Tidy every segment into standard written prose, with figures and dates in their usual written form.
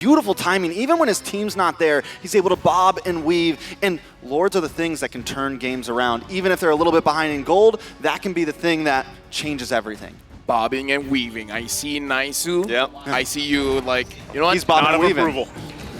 beautiful timing. Even when his team's not there, he's able to bob and weave. And Lords are the things that can turn games around. Even if they're a little bit behind in gold, that can be the thing that changes everything. Bobbing and weaving. I see Naisu. Yep. I see you like, you know what? He's bobbing and weaving. Approval.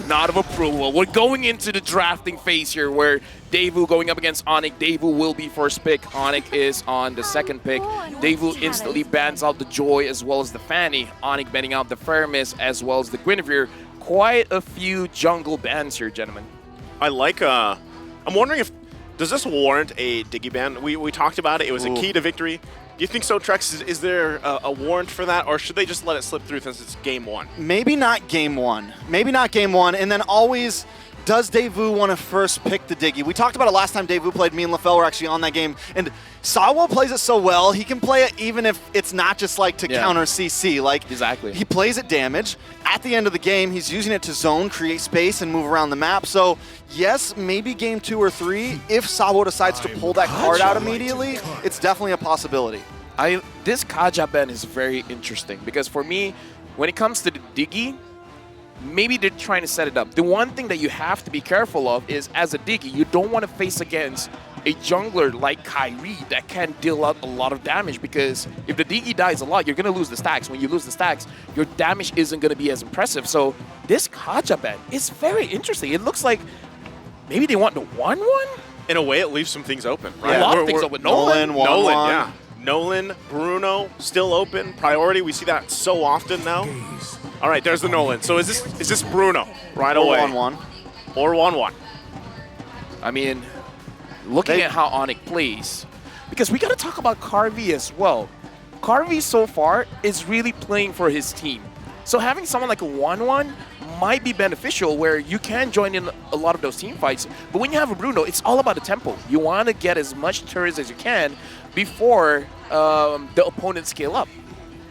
Not of approval. We're going into the drafting phase here where DEVU going up against ONIC. DEVU will be first pick. ONIC is on the second pick. DEVU instantly bans out the Joy as well as the Fanny. ONIC banning out the Fermis as well as the Guinevere. Quite a few jungle bans here, gentlemen. I like, I'm wondering if, does this warrant a Diggy ban? We talked about it. It was a key to victory. Do you think so, Trex? Is there a warrant for that, or should they just let it slip through since it's game one? Maybe not game one. Maybe not game one. And then always, does DEVU want to first pick the Diggy? We talked about it last time DEVU played. Me and LaFell were actually on that game. And Sawa plays it so well, he can play it even if it's not just like to counter CC. Like, exactly. He plays it damage. At the end of the game, he's using it to zone, create space, and move around the map. So, yes, maybe game 2 or 3, if Sawa decides to pull that card out immediately, it's definitely a possibility. This Kaja ban is very interesting because for me, when it comes to the Diggy, maybe they're trying to set it up. The one thing that you have to be careful of is, as a Diggy, you don't want to face against a jungler like Kyrie that can deal out a lot of damage, because if the Diggy dies a lot, you're going to lose the stacks. When you lose the stacks, your damage isn't going to be as impressive. So this Kaja ban is very interesting. It looks like maybe they want the 1-1? In a way, it leaves some things open, right? A lot of things open. Nolan, yeah. Nolan, Bruno, still open. Priority, we see that so often now. All right, there's the Nolan. So is this Bruno right away? 1-1. Or 1-1. I mean, looking at how ONIC plays, because we got to talk about Carvey as well. Carvey so far is really playing for his team. So having someone like a 1-1 might be beneficial, where you can join in a lot of those team fights. But when you have a Bruno, it's all about the tempo. You want to get as much turrets as you can before the opponents scale up.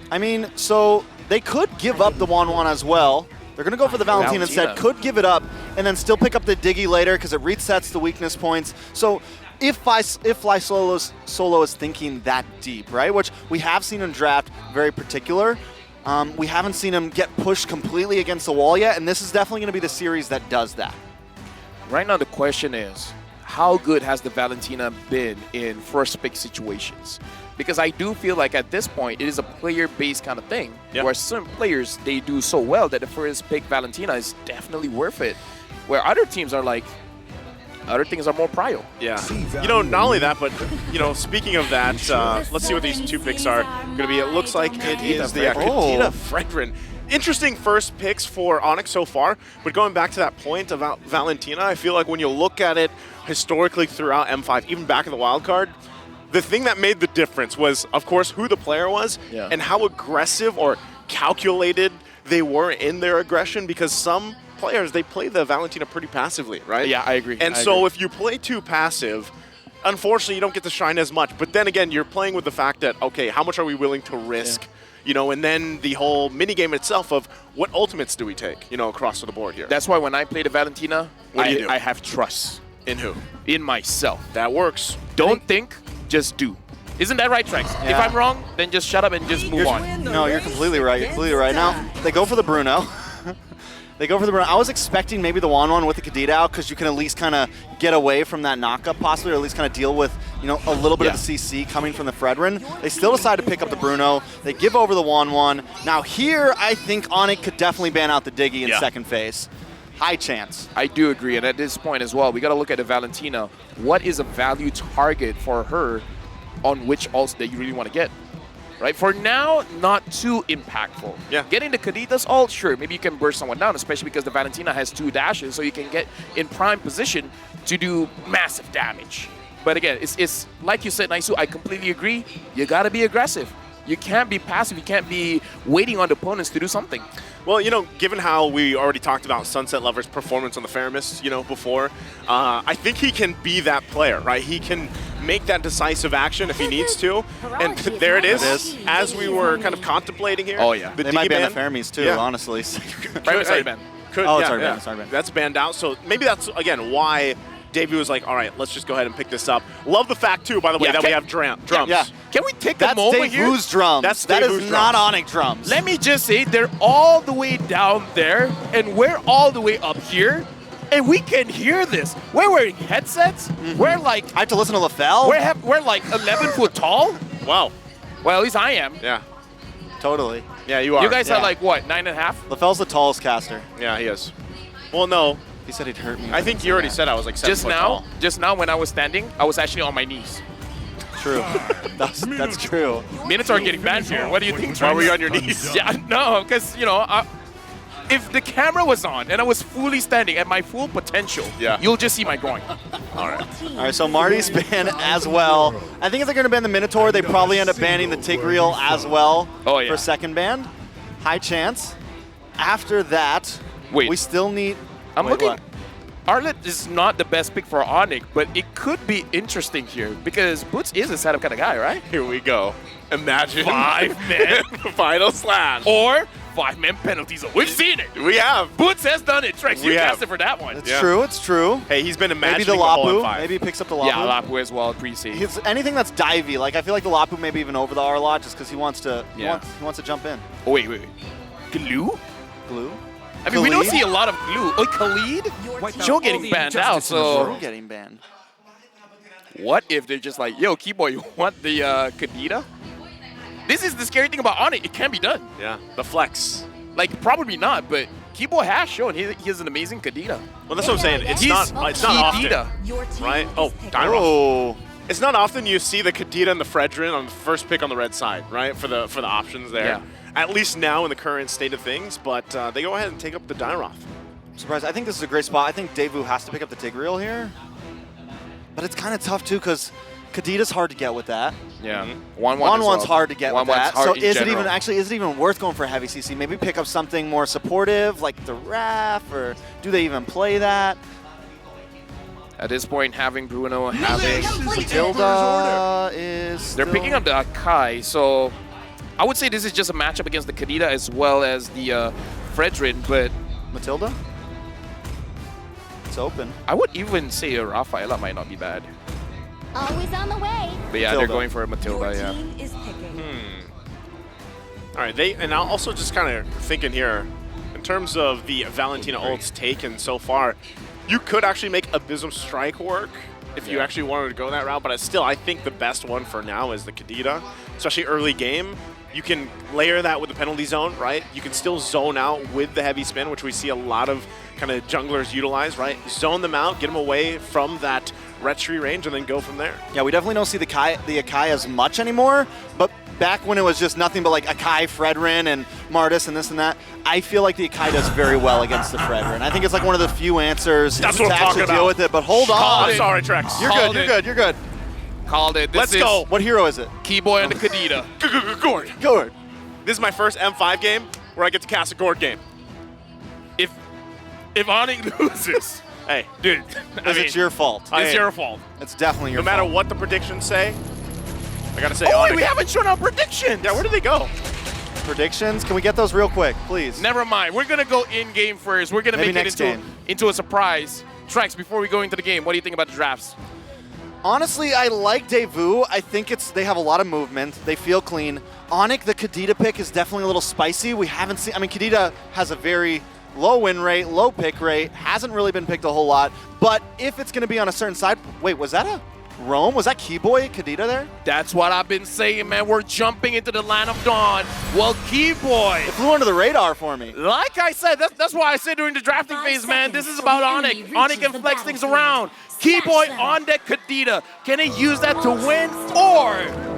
I mean, so they could give up the 1-1 as well. They're going to go for the Valentina instead, could give it up, and then still pick up the Diggy later because it resets the weakness points. So if Fly Solo is thinking that deep, right, which we have seen in draft, very particular, we haven't seen him get pushed completely against the wall yet, and this is definitely going to be the series that does that. Right now the question is, how good has the Valentina been in first pick situations? Because I do feel like at this point, it is a player-based kind of thing, where some players, they do so well that the first pick Valentina is definitely worth it, where other teams are like, other things are more prio. Yeah. You know, not only that, but, you know, speaking of that, let's see what these two picks are going to be. It looks like it is the Kadena Fredrin. Interesting first picks for ONIC so far, but going back to that point about Valentina, I feel like when you look at it historically throughout M5, even back in the wild card, the thing that made the difference was, of course, who the player was and how aggressive or calculated they were in their aggression, because some players, they play the Valentina pretty passively, right? Yeah, I agree. And so if you play too passive, unfortunately, you don't get to shine as much. But then again, you're playing with the fact that, okay, how much are we willing to risk? You know, and then the whole minigame itself of what ultimates do we take, you know, across the board here. That's why when I play the Valentina, I have trust. In who? In myself. That works. Don't think, just do. Isn't that right, Trex? If I'm wrong, then just shut up and just move on. No, you're completely right. You're completely right. Now, they go for the Bruno. They go for the Bruno. I was expecting maybe the 1-1 with the Kadena out, because you can at least kind of get away from that knockup possibly, or at least kind of deal with, you know, a little bit of the CC coming from the Fredrin. They still decide to pick up the Bruno. They give over the 1-1. Now here, I think ONIC could definitely ban out the Diggy in second phase. High chance. I do agree, and at this point as well, we got to look at the Valentina. What is a value target for her on which ults that you really want to get? Right? For now, not too impactful. Yeah. Getting the Kadita's ult, sure, maybe you can burst someone down, especially because the Valentina has 2 dashes, so you can get in prime position to do massive damage. But again, it's like you said, Naisu, I completely agree. You got to be aggressive. You can't be passive. You can't be waiting on the opponents to do something. Well, you know, given how we already talked about Sunset Lover's performance on the Feramis, you know, before, I think he can be that player, right? He can make that decisive action if he needs to. And there it is, as we were kind of contemplating here. Oh, yeah. They might ban the Feramis too, honestly. Sorry, Ben. Sorry, Ben. That's banned out. So maybe that's, again, why DEVU was like, all right, let's just go ahead and pick this up. Love the fact, too, by the way, that we have drums. Yeah. Can we take a moment here? DEVU's drums. That DEVU's is not ONIC drums. Let me just say, they're all the way down there, and we're all the way up here, and we can hear this. We're wearing headsets. We're like... I have to listen to LaFell? We're like 11 foot tall. Wow. Well, at least I am. Yeah. Totally. Yeah, you are. You guys are like, what, 9.5? LaFell's the tallest caster. Yeah, he is. Well, no. He said he'd hurt me. I think you already said I was like 7 foot tall. Just now when I was standing, I was actually on my knees. True. That's true. Minutes are getting bad here. What do you think, Why were Trace? you on your knees? Yeah, no, because, you know, if the camera was on and I was fully standing at my full potential, you'll just see my groin. All right. All right, so Marty's banned as well. I think if they're going to ban the Minotaur, they probably end up banning the Tigreal as well for second ban. High chance. After that, we still need... I'm looking... Arlet is not the best pick for ONIC, but it could be interesting here because Boots is a setup kind of guy, right? Here we go. Imagine 5-man final slash. Or 5-man penalties. We've seen it. We have. Boots has done it. Trex, you cast it for that one. It's true. It's true. Hey, he's been imagining maybe the Lapu. M5. Maybe he picks up the Lapu. Yeah, Lapu as well. Pre-save. Anything that's divey. Like I feel like the Lapu maybe even over the R-Lot just because he wants to. He wants to jump in. Oh wait. Glue? Glue. I mean, we don't see a lot of glue. Oh, Khalid? Joe getting banned out, so... Joe getting banned. What if they're just like, yo, Keyboy, you want the Kadita? This is the scary thing about ONIC. It can be done. Yeah, the flex. Like, probably not, but Keyboy has shown he has an amazing Kadita. Well, that's what I'm saying. It's not often, right? Oh, Dyro. It's not often you see the Kadita and the Fredrin on the first pick on the red side, right? For the options there. Yeah. At least now in the current state of things, but they go ahead and take up the Dyroth. I'm surprised. I think this is a great spot. I think DEVU has to pick up the Tigreal here. But it's kind of tough, too, because Kadita's hard to get with that. Yeah. 1-1's hard to get with that. So is it even worth going for a heavy CC? Maybe pick up something more supportive, like the Raph, or do they even play that? At this point, having Bruno, having Matilda is... They're picking up the Akai, so... I would say this is just a matchup against the Kadita as well as the Fredrin, but... Matilda? It's open. I would even say a Rafaela might not be bad. Always on the way. But yeah, they're going for a Matilda, Your team is picking. All right, and I'm also just kind of thinking here, in terms of the Valentina ults taken so far, you could actually make Abysm Strike work if you actually wanted to go that route, but still, I think the best one for now is the Kadita, especially early game. You can layer that with the penalty zone, right? You can still zone out with the heavy spin, which we see a lot of kind of junglers utilize, right? Zone them out, get them away from that retry range, and then go from there. Yeah, we definitely don't see the Akai as much anymore, but back when it was just nothing but like Akai, Fredrin, and Martis, and this and that, I feel like the Akai does very well against the Fredrin. I think it's like one of the few answers to actually deal with it, but hold on. I'm sorry, Trex. You're good. Called it. Let's go. What hero is it? Keyboy and the Kadita. Gord. This is my first M5 game where I get to cast a Gord game. If ONIC loses, hey, dude, it's your fault. It's your fault. It's definitely your fault. No matter what the predictions say, I gotta say, wait, we haven't shown our predictions. Yeah, where did they go? Predictions? Can we get those real quick, please? Never mind. We're gonna go in game first. We're gonna make it into a surprise. Trex, before we go into the game, what do you think about the drafts? Honestly, I like DEVU. I think they have a lot of movement. They feel clean. ONIC, the Kadita pick is definitely a little spicy. We haven't seen, Kadita has a very low win rate, low pick rate, hasn't really been picked a whole lot. But if it's going to be on a certain side, wait, was that a Rome? Was that Keyboy, Kadita there? That's what I've been saying, man. We're jumping into the land of dawn. Well, Keyboy. It flew under the radar for me. Like I said, that's why I said during the drafting phase, man, this is about ONIC. ONIC can flex things around. Keyboy on deck Kadita. Can he use that to win? Or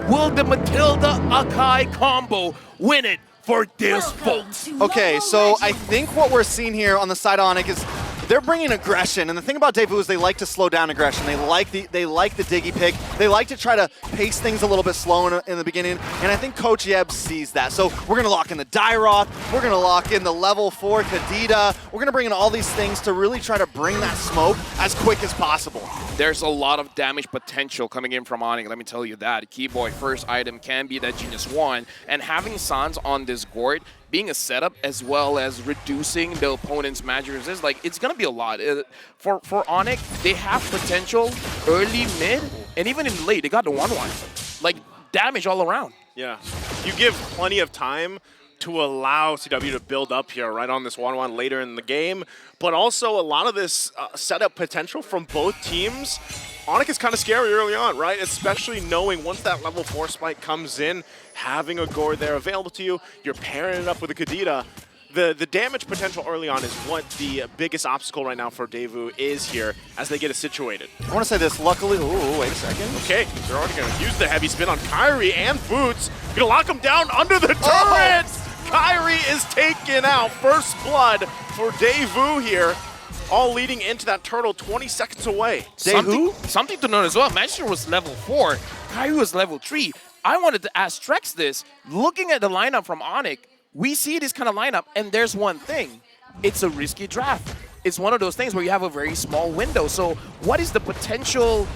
will the Matilda Akai combo win it for this folks? Okay, so I think what we're seeing here on the side of ONIC is they're bringing aggression, and the thing about DEVU is they like to slow down aggression. They like the Diggy pick. They like to try to pace things a little bit slow in the beginning, and I think Coach Yeb sees that. So we're going to lock in the Dyroth. We're going to lock in the level 4 Kadita. We're going to bring in all these things to really try to bring that smoke as quick as possible. There's a lot of damage potential coming in from ONIC, let me tell you that. Keyboy first item can be that Genius 1, and having Sans on this Gord being a setup as well as reducing the opponent's magic resist, like it's gonna be a lot. For ONIC, they have potential early, mid, and even in late. They got the 1-1, like damage all around. Yeah, you give plenty of time to allow CW to build up here right on this 1-1 later in the game, but also a lot of this setup potential from both teams. ONIC is kind of scary early on, right? Especially knowing once that level 4 spike comes in, having a Gore there available to you, you're pairing it up with a Kadita. The damage potential early on is what the biggest obstacle right now for DEVU is here as they get it situated. I want to say this, luckily, ooh, wait a second. Okay, they're already going to use the heavy spin on Kyrie and Boots. Going to lock him down under the turret! Kyrie is taken out. First blood for DEVU here. All leading into that turtle 20 seconds away. Something to note as well, Manchester was level 4, Kyrie was level 3. I wanted to ask Trex this. Looking at the lineup from ONIC, we see this kind of lineup, and there's one thing. It's a risky draft. It's one of those things where you have a very small window. So what is the potential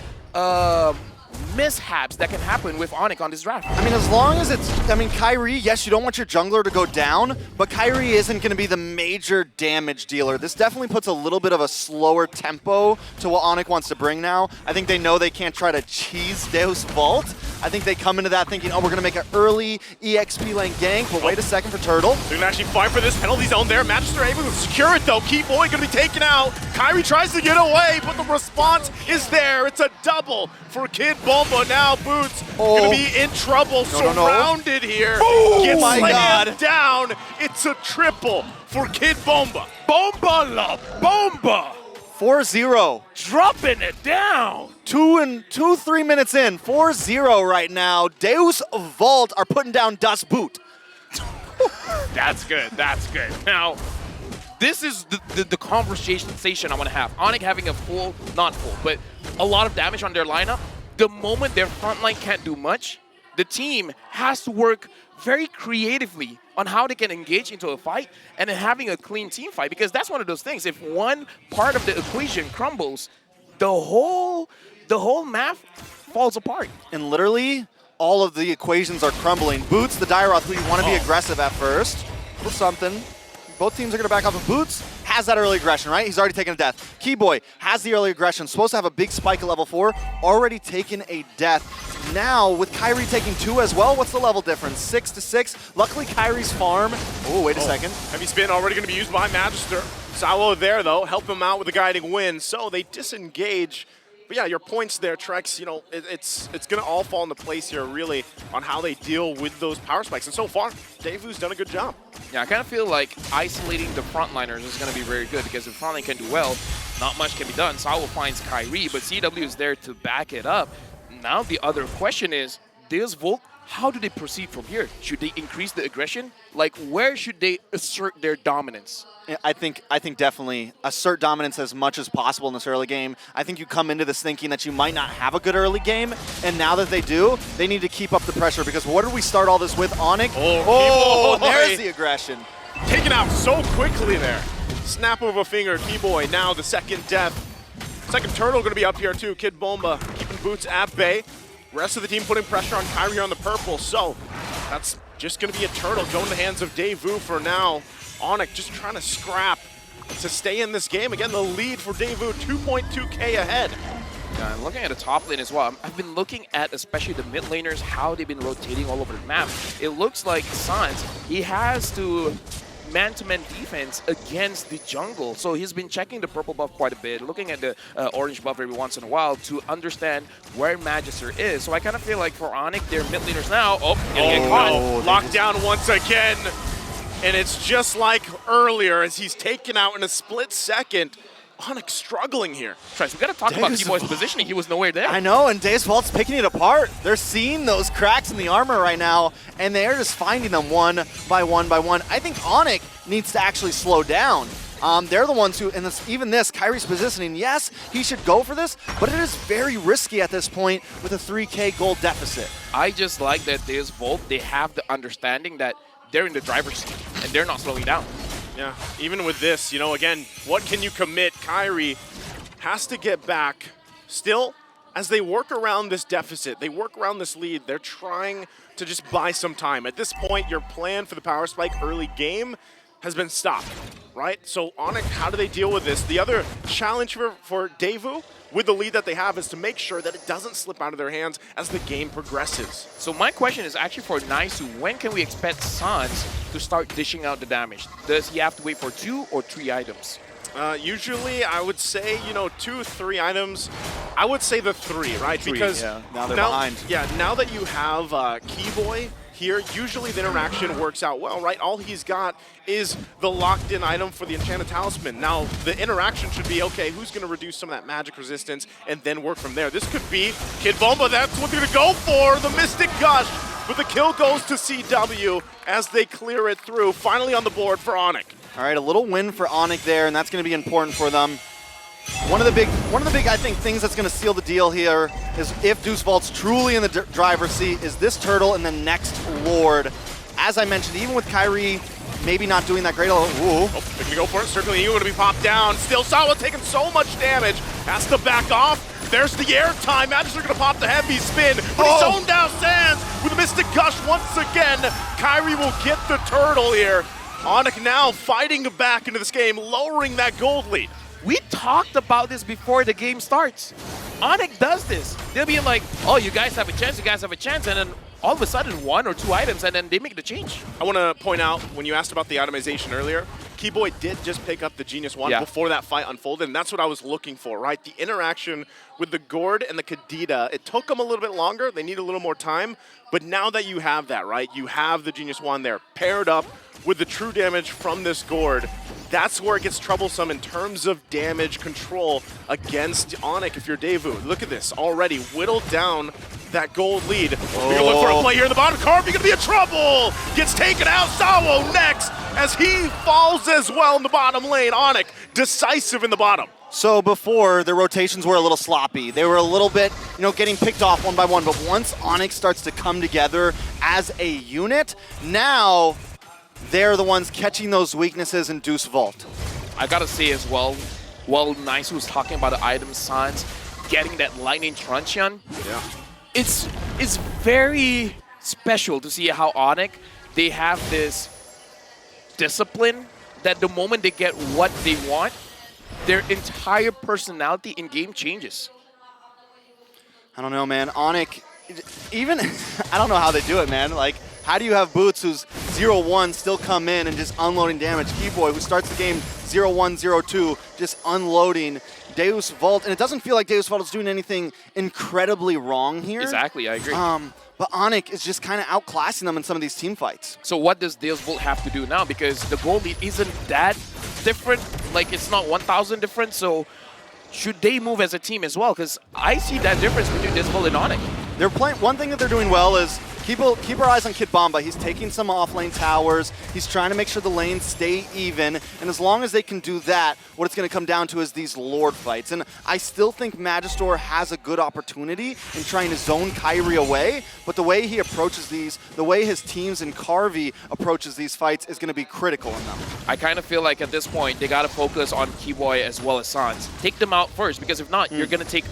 mishaps that can happen with ONIC on this draft? I mean, as long as it's, I mean, Kyrie, yes, you don't want your jungler to go down, but Kyrie isn't going to be the major damage dealer. This definitely puts a little bit of a slower tempo to what ONIC wants to bring now. I think they know they can't try to cheese Deus Vault. I think they come into that thinking, oh, we're going to make an early EXP lane gank, but wait a second for Turtle. They're going to actually fight for this penalty zone there. Manchester able to secure it, though. Key Boy going to be taken out. Kyrie tries to get away, but the response is there. It's a double for Kid Bomba. Now Boots going to be in trouble, surrounded here. Oh Gets my slammed down. It's a triple for Kid Bomba. Bomba la bomba! 4-0. Dropping it down. 3 minutes in, 4-0 right now. Deus Vault are putting down Das Boot. That's good. That's good. Now, this is the conversation I want to have. ONIC having a full, not full, but a lot of damage on their lineup. The moment their front line can't do much, the team has to work very creatively on how they can engage into a fight and then having a clean team fight, because that's one of those things. If one part of the equation crumbles, the whole map falls apart. And literally, all of the equations are crumbling. Boots, the Dairoth, who you want to be aggressive at first. With something. Both teams are going to back off of Boots. Has that early aggression, right? He's already taken a death. Keyboy has the early aggression. Supposed to have a big spike at level 4. Already taken a death. Now, with Kyrie taking 2 as well, what's the level difference? 6 to 6. Luckily, Kyrie's farm. Oh, wait a second. Heavy spin already going to be used by Magister. Sawo there, though, help him out with the guiding wind. So they disengage. But yeah, your points there, Trex, you know, it's going to all fall into place here, really, on how they deal with those power spikes. And so far, DEVU's done a good job. Yeah, I kind of feel like isolating the frontliners is going to be very good, because if frontline can do well, not much can be done. Sawo finds Kyrie, but CW is there to back it up. Now the other question is, Deus Vault, how do they proceed from here? Should they increase the aggression? Like, where should they assert their dominance? I think definitely assert dominance as much as possible in this early game. I think you come into this thinking that you might not have a good early game, and now that they do, they need to keep up the pressure, because what did we start all this with? ONIC? Oh, there's the aggression. Taken out so quickly there. Snap of a finger, Keyboy, now the second death. Second turtle going to be up here too. Kid Bomba keeping Boots at bay. Rest of the team putting pressure on Kyrie here on the purple, so that's just going to be a turtle going to the hands of DEVU for now. ONIC just trying to scrap to stay in this game. Again, the lead for DEVU, 2.2K ahead. Yeah, and looking at the top lane as well, I've been looking at especially the mid laners, how they've been rotating all over the map. It looks like Sans, he has to man-to-man defense against the jungle. So he's been checking the purple buff quite a bit, looking at the orange buff every once in a while to understand where Magister is. So I kind of feel like for ONIC, they're mid laners now. Oh, gonna get caught. No. Locked down once again. And it's just like earlier as he's taken out in a split second. ONIC struggling here. Trace, we got to talk about Keyboy's positioning. He was nowhere there. I know, and Deus Vault's picking it apart. They're seeing those cracks in the armor right now, and they're just finding them one by one by one. I think ONIC needs to actually slow down. They're the ones who, and even this, Kyrie's positioning, yes, he should go for this, but it is very risky at this point with a 3K gold deficit. I just like that Deus Vault, they have the understanding that they're in the driver's seat, and they're not slowing down. Yeah, even with this, you know, again, what can you commit? Kyrie has to get back still as they work around this deficit, they work around this lead, they're trying to just buy some time. At this point, your plan for the power spike early game has been stopped, right? So ONIC, how do they deal with this? The other challenge for DEVU with the lead that they have is to make sure that it doesn't slip out of their hands as the game progresses. So my question is actually for Naisu, when can we expect Sans to start dishing out the damage? Does he have to wait for 2 or 3 items? Usually, I would say, 2, 3 items. I would say the 3, right? 3, because yeah. Now they're behind. Yeah, now that you have Keyboy here, usually the interaction works out well, right? All he's got is the locked-in item for the Enchanted Talisman. Now, the interaction should be, okay, who's going to reduce some of that magic resistance and then work from there? This could be Kid Bomba. That's what they're going to go for, the Mystic Gush. But the kill goes to CW as they clear it through. Finally on the board for ONIC. All right, a little win for ONIC there, and that's going to be important for them. One of the big, I think, things that's going to seal the deal here is if Deuce Vault's truly in the driver's seat, is this Turtle and the next Lord. As I mentioned, even with Kyrie maybe not doing that great. Oh, they're going to go for it. Circling Eagle going to be popped down. Still, Sawa taking so much damage. Has to back off. There's the air time. Magister going to pop the heavy spin. But he's zoned down Sands with a Mystic Gush once again. Kyrie will get the Turtle here. ONIC now fighting back into this game, lowering that gold lead. We talked about this before the game starts. ONIC does this. They'll be like, oh, you guys have a chance, and then all of a sudden 1 or 2 items, and then they make the change. I want to point out, when you asked about the itemization earlier, Keyboy did just pick up the Genius Wand before that fight unfolded, and that's what I was looking for, right? The interaction with the Gourd and the Kadita, it took them a little bit longer. They need a little more time, but now that you have that, right, you have the Genius Wand there paired up with the true damage from this Gourd. That's where it gets troublesome in terms of damage control against ONIC if you're DEVU. Look at this, already whittled down that gold lead. We're going to look for a play here in the bottom. Carvey going to be in trouble. Gets taken out. Sawo next as he falls as well in the bottom lane. ONIC decisive in the bottom. So before, the rotations were a little sloppy. They were a little bit, getting picked off one by one. But once ONIC starts to come together as a unit, now they're the ones catching those weaknesses in Deuce Vault. I gotta say as well, while Nice was talking about the item Sans, getting that Lightning Truncheon, it's very special to see how ONIC, they have this discipline that the moment they get what they want, their entire personality in game changes. I don't know, man. ONIC, even, I don't know how they do it, man. Like, how do you have Boots, who's 0-1, still come in and just unloading damage? Keyboy, who starts the game 0-1, 0-2, just unloading. Deus Vault, and it doesn't feel like Deus Vault is doing anything incredibly wrong here. Exactly, I agree. But ONIC is just kind of outclassing them in some of these team fights. So what does Deus Vault have to do now? Because the goal lead isn't that different. Like, it's not 1,000 different, so should they move as a team as well? Because I see that difference between Deus Vault and ONIC. They're playing. One thing that they're doing well is keep our eyes on Kid Bomba. He's taking some offlane towers. He's trying to make sure the lanes stay even. And as long as they can do that, what it's going to come down to is these Lord fights. And I still think Magister has a good opportunity in trying to zone Kyrie away. But the way he approaches these, the way his teams and Carvey approaches these fights is going to be critical in them. I kind of feel like at this point, they got to focus on Keyboy as well as Sans. Take them out first, because if not, you're going to take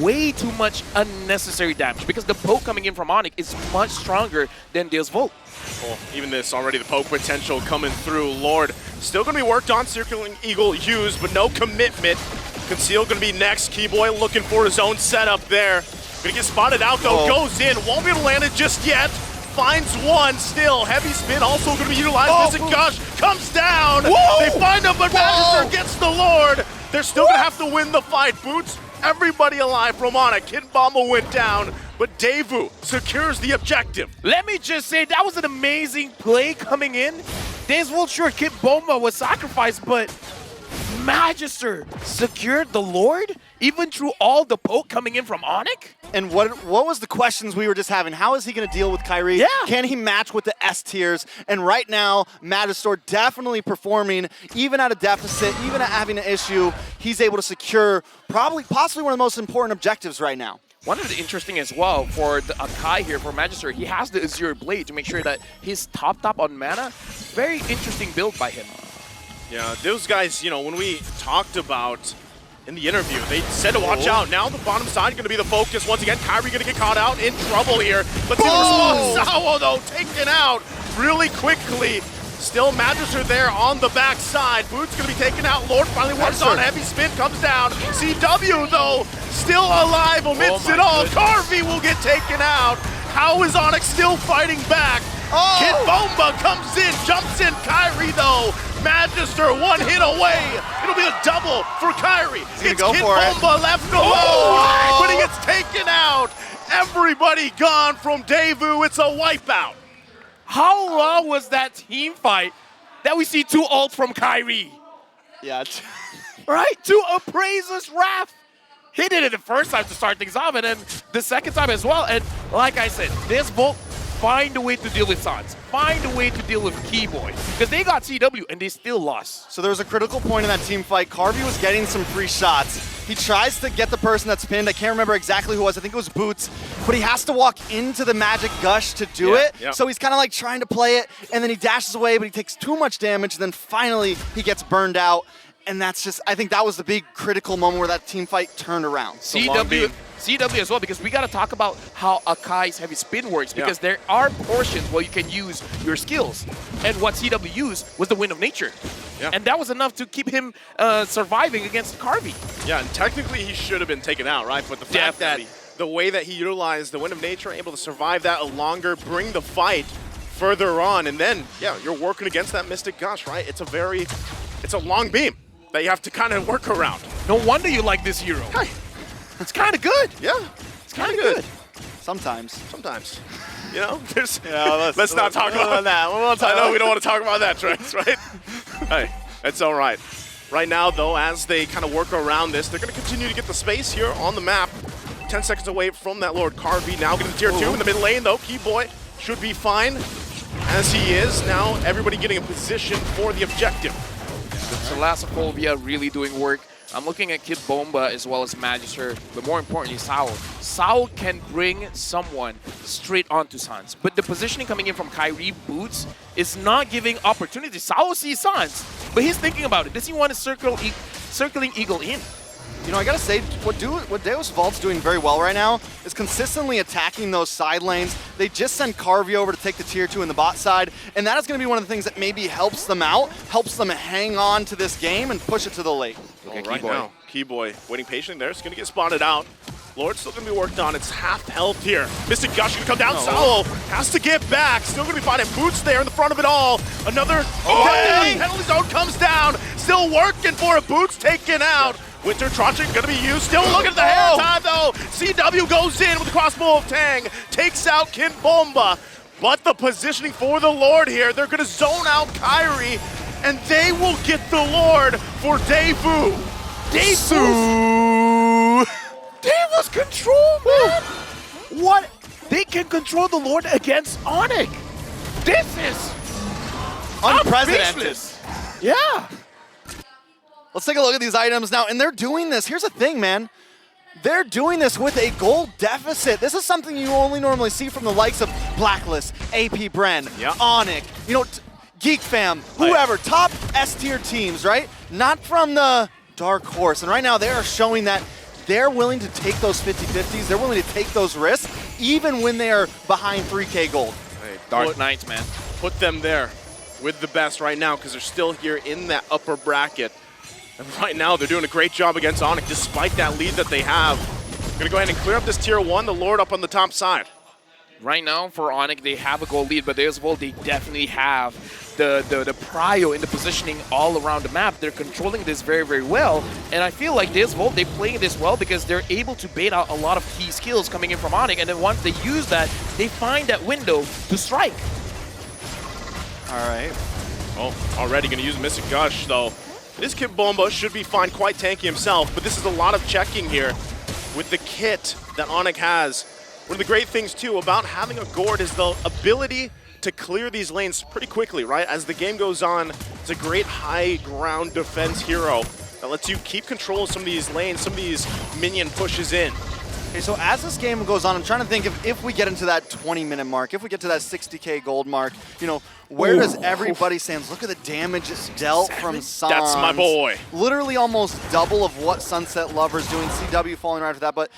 way too much unnecessary damage. Because the poke coming in from ONIC is much stronger than Deus Vault. Well, even this, already the poke potential coming through. Lord still going to be worked on. Circling Eagle used, but no commitment. Conceal going to be next. Keyboy looking for his own setup there. Going to get spotted out though. Goes in. Won't be able to land it just yet. Finds one still. Heavy spin also going to be utilized. Mystic Gush comes down. Whoa! They find him, but Magister gets the Lord. They're still going to have to win the fight. Boots, everybody alive from ONIC. Kid Bomba went down, but DEVU secures the objective. Let me just say, that was an amazing play coming in. Deus Vault, sure, Kid Bomba was sacrificed, but Magister secured the Lord, even through all the poke coming in from ONIC? And what was the questions we were just having? How is he going to deal with Kyrie? Yeah. Can he match with the S tiers? And right now, Magister definitely performing, even at a deficit, even at having an issue, he's able to secure possibly one of the most important objectives right now. One of the interesting as well for the Akai here for Magister, he has the Azure Blade to make sure that he's top on mana. Very interesting build by him. Yeah, those guys, when we talked about in the interview. They said to watch out. Now the bottom side going to be the focus. Once again, Kyrie going to get caught out, in trouble here. Let's see the response. Sawo, though, taken out really quickly. Still Magister there on the backside. Boots going to be taken out. Lord finally works on. Heavy spin comes down. CW, though, still alive amidst it all. Carvey will get taken out. How is ONIC still fighting back? Kid Bomba comes in, jumps in. Kyrie, though, Magister 1 hit away. It'll be a double for Kyrie. It's Kid Bomba left alone, but he gets taken out. Everybody gone from DEVU. It's a wipeout. How long was that team fight that we see 2 ults from Kyrie? Yeah. Right? 2 appraisers Raph. He did it the first time to start things off, and then the second time as well. And like I said, this Volt, find a way to deal with Sans. Find a way to deal with Keyboy. Because they got CW and they still lost. So there was a critical point in that team fight. Carvey was getting some free shots. He tries to get the person that's pinned. I can't remember exactly who it was. I think it was Boots. But he has to walk into the magic gush to do it. Yeah. So he's kind of like trying to play it, and then he dashes away, but he takes too much damage, and then finally he gets burned out. And that's just, I think that was the big critical moment where that team fight turned around. CW as well, because we got to talk about how Akai's heavy spin works, because there are portions where you can use your skills. And what CW used was the Wind of Nature. Yeah. And that was enough to keep him surviving against Carvey. Yeah, and technically he should have been taken out, right? But the fact that the way that he utilized the Wind of Nature, able to survive that longer, bring the fight further on, and then, yeah, you're working against that Mystic Gush, right? It's a long beam that you have to kind of work around. No wonder you like this hero. Hey. It's kind of good. Yeah, It's kind of good. Sometimes. Sometimes. You know, there's, Yeah, let's not talk about that. I know we don't want to talk about that, Trex, right? Hey, it's all right. Right now, though, as they kind of work around this, they're going to continue to get the space here on the map. 10 seconds away from that Lord Carvey. Now getting tier 2 in the mid lane, though. Keyboy should be fine, as he is. Now everybody getting a position for the objective. So Sokovia really doing work. I'm looking at Kid Bomba as well as Magister, but more importantly, Saul. Saul can bring someone straight onto Sans, but the positioning coming in from Kyrie Boots is not giving opportunity. Saul sees Sans, but he's thinking about it. Does he want to circling Eagle in? You know, I gotta say, what Deus Vault's doing very well right now is consistently attacking those side lanes. They just sent Carvey over to take the tier 2 in the bot side, and that is gonna be one of the things that maybe helps them out, helps them hang on to this game and push it to the late. Okay, right now, Keyboy waiting patiently there. It's gonna get spotted out. Lord's still gonna be worked on. It's half health here. Mystic Gush gonna come down. Saul has to get back. Still gonna be finding Boots there in the front of it all. Another penalty zone comes down. Still working for it. Boots taken out. Winter Trotching gonna be used. Still looking at the hair time though. CW goes in with the crossbow of Tang. Takes out Kid Bomba. But the positioning for the Lord here, they're gonna zone out Kyrie, and they will get the Lord for DEVU. DEVU's control, man! What? They can control the Lord against ONIC. This is Unprecedented. Yeah. Let's take a look at these items now, and they're doing this. Here's the thing, man. They're doing this with a gold deficit. This is something you only normally see from the likes of Blacklist, AP Bren, ONIC, you know, Geek Fam, whoever, top S-tier teams, right? Not from the Dark Horse. And right now, they are showing that they're willing to take those 50-50s. They're willing to take those risks, even when they are behind 3K gold. Hey, Dark Knights, man. Put them there with the best right now, because they're still here in that upper bracket. And right now, they're doing a great job against ONIC, despite that lead that they have. Gonna go ahead and clear up this tier 1, the Lord up on the top side. Right now, for ONIC, they have a gold lead, but as well, they definitely have the prio in the positioning all around the map. They're controlling this very, very well, and I feel like this Volt, they're playing this well because they're able to bait out a lot of key skills coming in from ONIC, and then once they use that, they find that window to strike. All right. Oh, already gonna use Mystic Gush, though. This Kid Bomba should be fine, quite tanky himself, but this is a lot of checking here with the kit that ONIC has. One of the great things, too, about having a Gourd is the ability to clear these lanes pretty quickly, right? As the game goes on, it's a great high ground defense hero that lets you keep control of some of these lanes, some of these minion pushes in. Okay, so as this game goes on, I'm trying to think if we get into that 20-minute mark, if we get to that 60K gold mark, you know, where does everybody stand? Look at the damage dealt from Sans. That's my boy. Literally almost double of what Sunset Lover's doing. CW falling right after that, but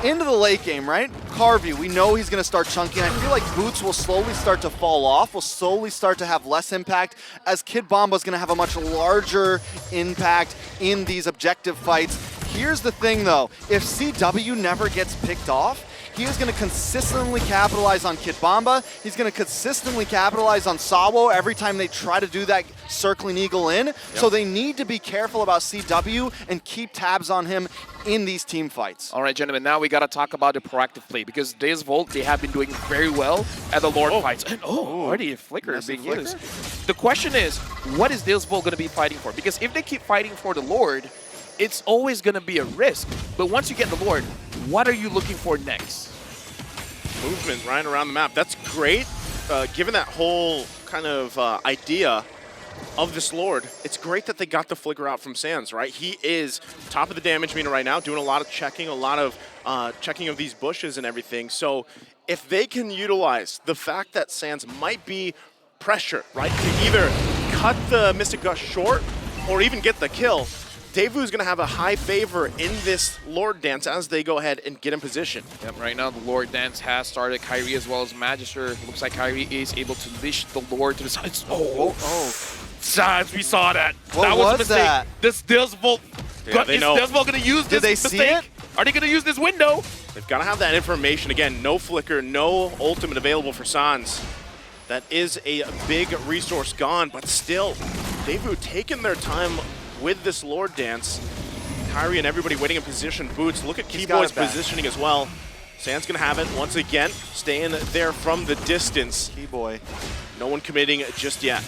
into the late game, right? Carvey, we know he's going to start chunking. I feel like Boots will slowly start to fall off, will slowly start to have less impact, as Kid Bomba's going to have a much larger impact in these objective fights. Here's the thing, though. If CW never gets picked off, he is going to consistently capitalize on Kid Bomba. He's going to consistently capitalize on Sawo every time they try to do that circling eagle in. Yep. So they need to be careful about CW and keep tabs on him in these team fights. All right, gentlemen, now we got to talk about the proactive play, because DEVU, they have been doing very well at the Lord fights. And already a flicker being used. The question is, what is DEVU going to be fighting for? Because if they keep fighting for the Lord, it's always going to be a risk. But once you get the Lord, what are you looking for next? Movement right around the map. That's great. Given that whole kind of idea of this Lord, it's great that they got the flicker out from Sans, right? He is top of the damage meter right now, doing a lot of checking, a lot of checking of these bushes and everything. So if they can utilize the fact that Sans might be pressure, right, to either cut the Mystic Gust short or even get the kill, DEVU is going to have a high favor in this Lord Dance as they go ahead and get in position. Yep, right now the Lord Dance has started. Kyrie as well as Magister. Looks like Kyrie is able to leash the Lord to the side. Sans, we saw that. What was a mistake. That? This DEVU, Yeah, is DEVU going to use this mistake? See it? Are they going to use this window? They've got to have that information. Again, no flicker, no ultimate available for Sans. That is a big resource gone, but still, DEVU taking their time with this Lord Dance. Kyrie and everybody waiting in position. Boots, look at Keyboy's positioning as well. Sans gonna have it once again, staying there from the distance. Keyboy. No one committing just yet.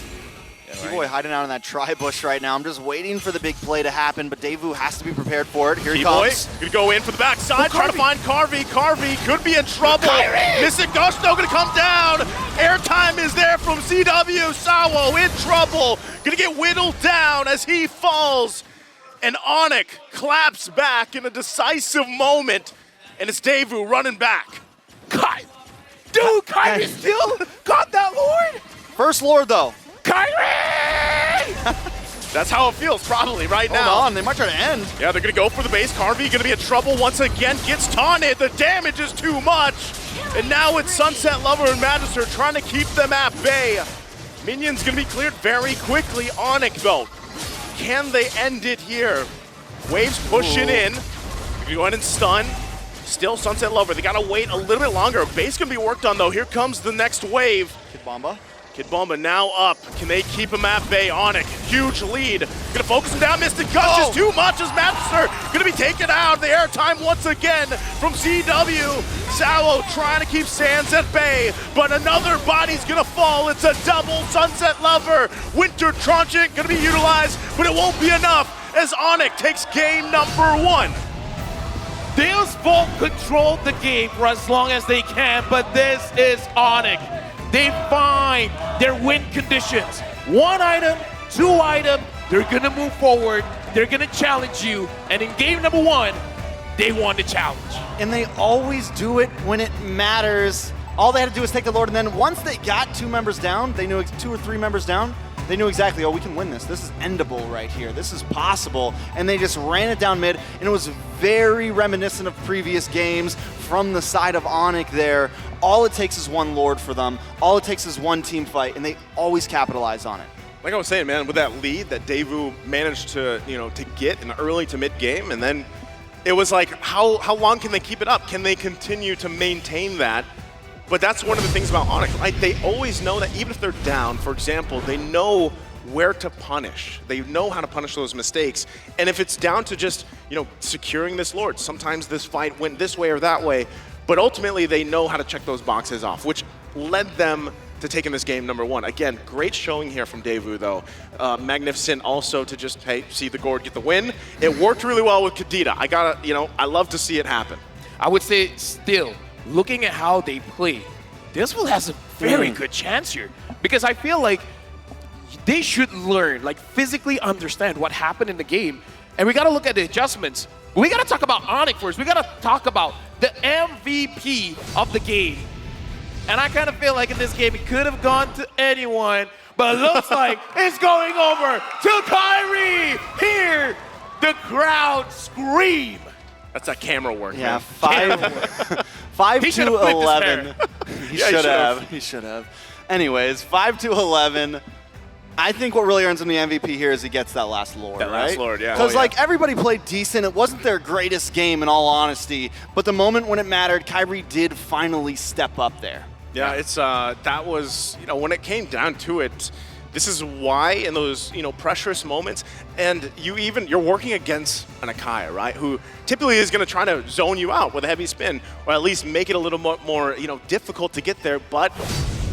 Keyboy hiding out in that tri-bush right now. I'm just waiting for the big play to happen, but DEVU has to be prepared for it. Here he comes. Gonna go in for the backside, trying to find Carvey. Carvey could be in trouble. Mystic Gust gonna come down. Airtime is there from CW. Sawo in trouble. Gonna get whittled down as he falls. And ONIC claps back in a decisive moment. And it's DEVU running back. Dude, Kyrie still got that Lord. First Lord, though. Kyrie! That's how it feels probably right now. Hold on, they might try to end. Yeah, they're going to go for the base. Carvey going to be in trouble once again. Gets taunted. The damage is too much. And now it's Sunset Lover and Magister trying to keep them at bay. Minions going to be cleared very quickly. ONIC, though. Can they end it here? Waves pushing in. They're going to go in and stun. Still Sunset Lover. They got to wait a little bit longer. Base going to be worked on, though. Here comes the next wave. Kid Bomba. Kid Bomba now up. Can they keep him at bay? ONIC, huge lead. Gonna focus him down. Mystic Gust is too much as Magister gonna be taken out. The airtime once again from CW. Sawo trying to keep Sans at bay, but another body's gonna fall. It's a double Sunset Lover. Winter Tranchant gonna be utilized, but it won't be enough as ONIC takes game number 1. DEVU controlled the game for as long as they can, but this is ONIC. They find their win conditions. 1 item, 2 item, they're gonna move forward, they're gonna challenge you, and in game number 1, they won the challenge. And they always do it when it matters. All they had to do was take the Lord, and then once they got 2 members down, they knew 2 or 3 members down, they knew exactly, oh, we can win this. This is endable right here. This is possible. And they just ran it down mid, and it was very reminiscent of previous games from the side of ONIC there. All it takes is 1 Lord for them. All it takes is 1 team fight, and they always capitalize on it. Like I was saying, man, with that lead that DEVU managed to, to get in the early to mid game, and then it was like, how long can they keep it up? Can they continue to maintain that? But that's one of the things about ONIC, right? They always know that even if they're down, for example, they know where to punish. They know how to punish those mistakes. And if it's down to just, securing this Lord, sometimes this fight went this way or that way, but ultimately they know how to check those boxes off, which led them to taking this game number 1. Again, great showing here from DEVU, though. Magnificent also to just, see the Gord get the win. It worked really well with Kadita. I love to see it happen. I would say still, looking at how they play, DEVU has a very good chance here, because I feel like they should learn, physically understand what happened in the game, and we got to look at the adjustments. We got to talk about ONIC first. We got to talk about the MVP of the game. And I kind of feel like in this game, it could have gone to anyone, but it looks like it's going over to Kyrie. Here, the crowd scream. That's that camera work. Yeah, man. 5 He to should've flipped his 11. hair. He Yeah, he should have. should've. He should have. Anyways, 5 to 11. I think what really earns him the MVP here is he gets that last Lord, That right? last Lord, yeah. Because Oh, yeah. like everybody played decent. It wasn't their greatest game in all honesty, but the moment when it mattered, Kyrie did finally step up there. Yeah, it's that was, when it came down to it, this is why in those, pressurous moments, and you're working against an Akai, right, who typically is going to try to zone you out with a heavy spin, or at least make it a little more, difficult to get there, but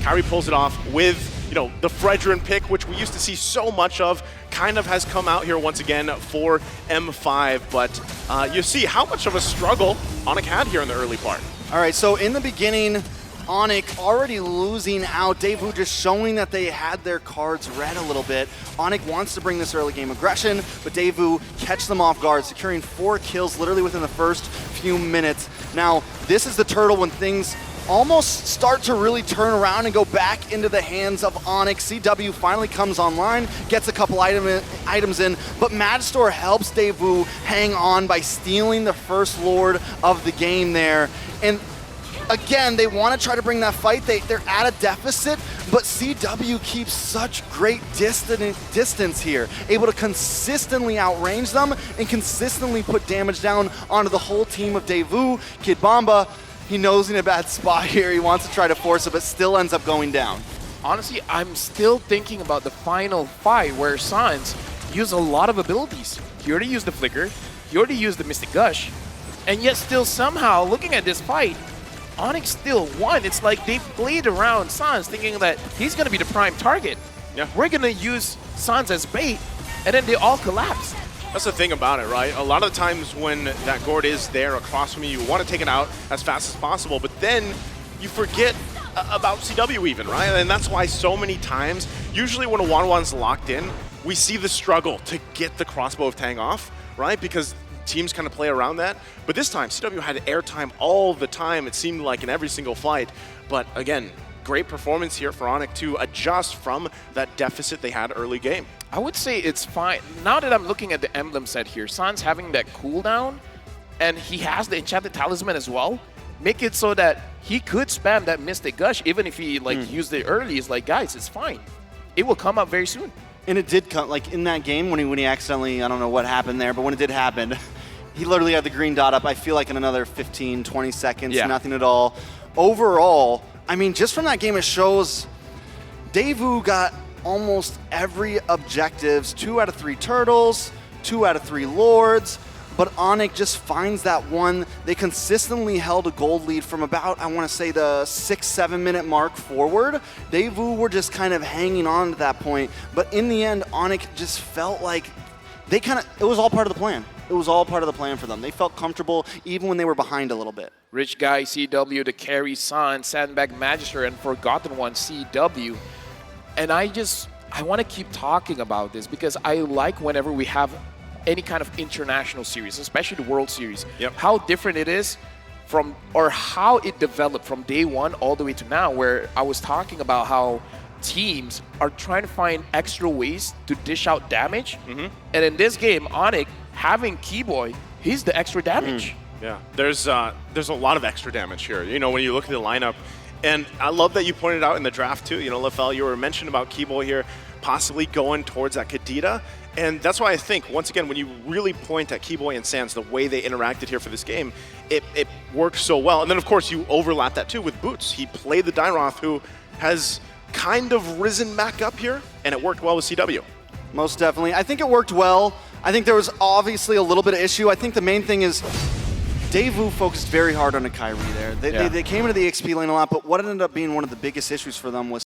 Kyrie pulls it off with, the Fredrin pick, which we used to see so much of, kind of has come out here once again for M5, but you see how much of a struggle ONIC had here in the early part. All right, so in the beginning, ONIC already losing out. DEVU just showing that they had their cards read a little bit. ONIC wants to bring this early game aggression, but DEVU catch them off guard, securing 4 kills literally within the first few minutes. Now, this is the turtle when things almost start to really turn around and go back into the hands of ONIC. CW finally comes online, gets a couple items in, but Magistor helps DEVU hang on by stealing the first Lord of the game there. And again, they want to try to bring that fight. They're at a deficit, but CW keeps such great distance here, able to consistently outrange them and consistently put damage down onto the whole team of DEVU. Kid Bomba, he knows he's in a bad spot here. He wants to try to force it, but still ends up going down. Honestly, I'm still thinking about the final fight where Sans used a lot of abilities. He already used the Flicker, he already used the Mystic Gush, and yet still somehow, looking at this fight, ONIC still won. It's like they played around Sans thinking that he's going to be the prime target. Yeah. We're going to use Sans as bait, and then they all collapse. That's the thing about it, right? A lot of the times when that gourd is there across from you, you want to take it out as fast as possible, but then you forget about CW even, right? And that's why so many times, usually when a 1-1's locked in, we see the struggle to get the crossbow of Tang off, right? Because teams kind of play around that. But this time, CW had airtime all the time, it seemed like in every single fight. But again, great performance here for ONIC to adjust from that deficit they had early game. I would say it's fine. Now that I'm looking at the emblem set here, Sans having that cooldown, and he has the Enchanted Talisman as well, make it so that he could spam that Mystic Gush, even if he used it early. It's like, guys, it's fine. It will come up very soon. And it did come, like in that game when he accidentally, I don't know what happened there, but when it did happen, he literally had the green dot up, I feel like in another 15, 20 seconds, nothing at all. Overall, I mean, just from that game, it shows DEVU got almost every objectives, 2 out of 3 turtles, 2 out of 3 lords, but ONIC just finds that one. They consistently held a gold lead from about, I want to say, the 6-7 minute mark forward. DEVU were just kind of hanging on to that point, but in the end, ONIC just felt like it was all part of the plan. It was all part of the plan for them. They felt comfortable even when they were behind a little bit. Rich Guy CW to carry Sans, Sandbag Magister, and Forgotten One CW. And I want to keep talking about this because I like whenever we have any kind of international series, especially the World Series, how different it is from, or how it developed from day one all the way to now, where I was talking about how teams are trying to find extra ways to dish out damage. And in this game, ONIC, having Keyboy, he's the extra damage. Yeah, there's a lot of extra damage here. When you look at the lineup, and I love that you pointed out in the draft too. Lefel, you were mentioning about Keyboy here, possibly going towards that Kadita, and that's why I think once again when you really point at Keyboy and Sans, the way they interacted here for this game, it worked so well. And then of course you overlap that too with Boots. He played the Dyroth, who has kind of risen back up here, and it worked well with CW. Most definitely. I think it worked well. I think there was obviously a little bit of issue. I think the main thing is DEVU focused very hard on a Kyrie there. They came into the XP lane a lot, but what ended up being one of the biggest issues for them was